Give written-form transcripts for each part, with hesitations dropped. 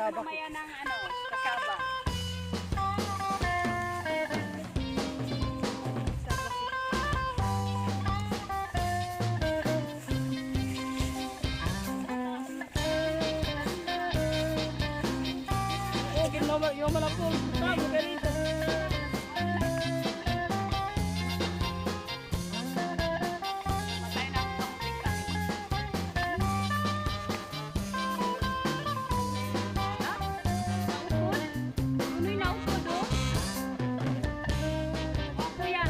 kasaba ko. Mamaya ng ano, kasaba. Yung malapol, tamo ganito. Matay na ang kamuting tayo. Ha? Naupod? Unoy naupod o? O kuya.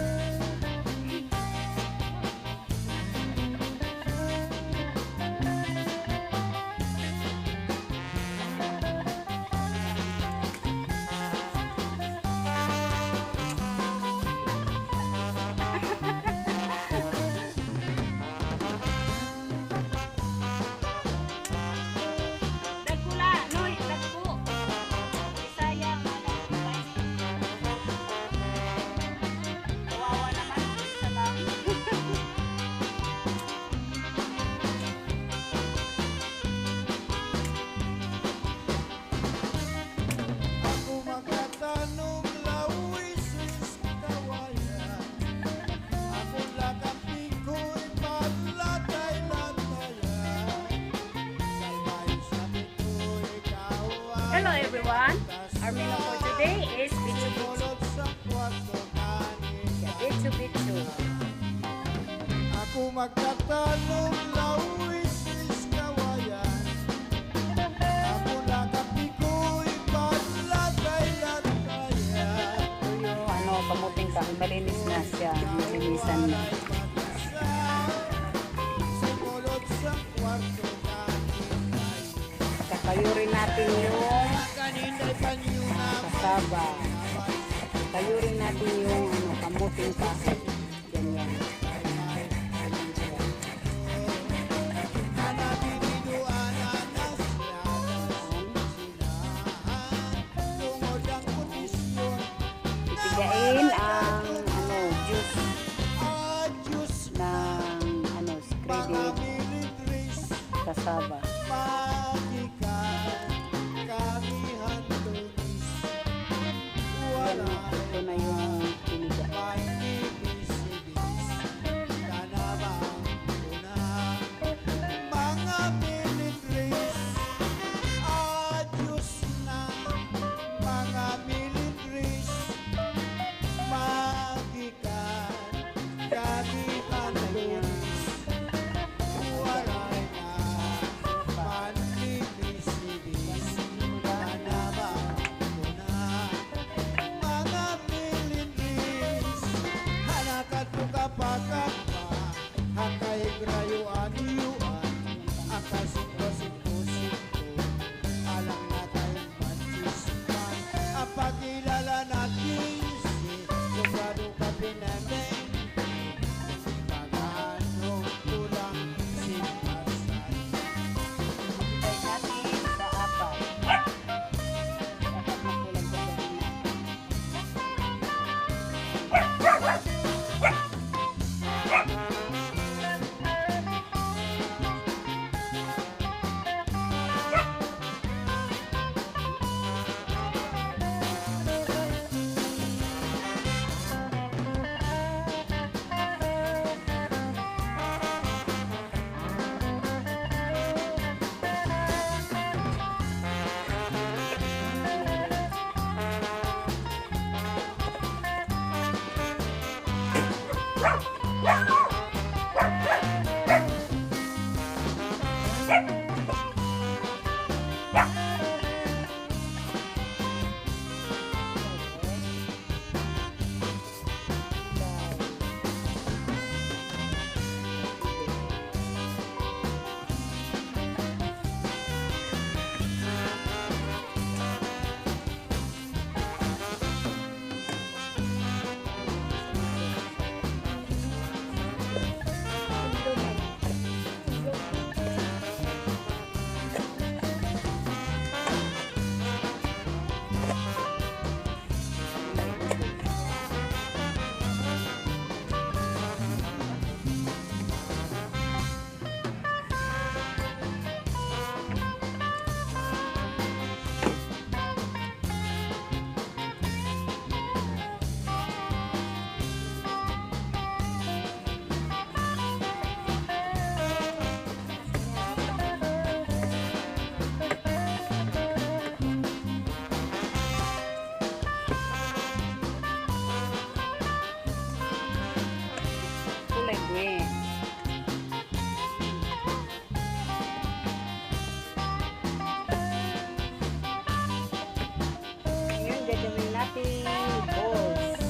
Dagkula, noy, dagko. Bisaya, ano, kawawa naman, isa lang. Ako magtatanong lawis is kawayan. Ako lakapin ko'y malatay-latayan. Salbay sa bito'y kawayan. Hello everyone, our menu for today is bichu bichu. Sumulot sa kwarto kanina. Bichu bichu. Ako magtatanong lawis is kawayan. Ako lakapin ko'y malatay-latayan. Ito yung ano, kamuting kahoy, malinis na siya, nilinisan na. Sumulot sa kwarto kanina. Kakayurin natin yung Kanina'y panyo na kasaba. Kakayurin natin yung ano, kamuting kahoy. Ganyan. Hanapiniduan anas sinahan. Tungod ang kondisyon Pigain ang ano, juice Diyos ng ano, mga screeded militaries kasaba. magikan kami hantunis. Yan, Wala ito na yung piniga. painibis-ibis tanabang una mga militaries. Diyos na mga militaries magikan kami hantunis. Wala na panibis-ibis tanabang una mga militaries. Hanakat mo kapakat pa hakay grayuan-yuan akasimpo-simpo-simpo alang na tayong panchisman apagilala natin si Lugado ka pinaneng pag-ano kulang simpasan. Ibigay natin sa apat. Dapat makulang sa gawin. gagawin natin balls.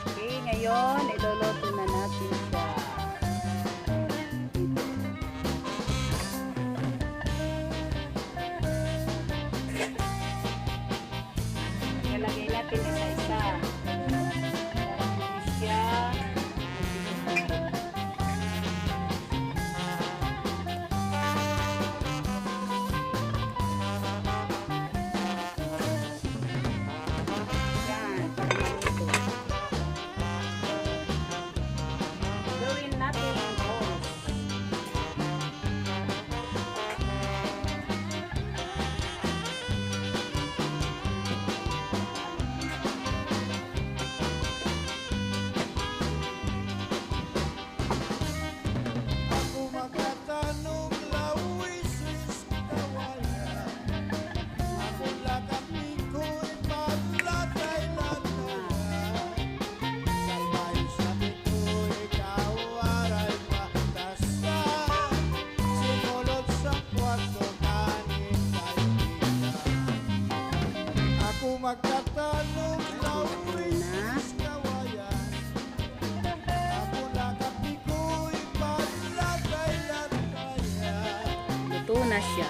Okay, ngayon, iluluto na natin siya. Ilalagay natin isa-isa. Mabilis siya. Yan, para maluto. Gawin natin ang balls. Ako magtatanong lawisis kawayan. Ako lakapin ko'y paglatay-latayan. Salbay sabi ko'y kawaray matasan. Simulot sa kwarto kanin kaibigan. Ako magtatanong lawisis kawayan. Ako lakapin ko'y paglatay-latayan. Luto na siya.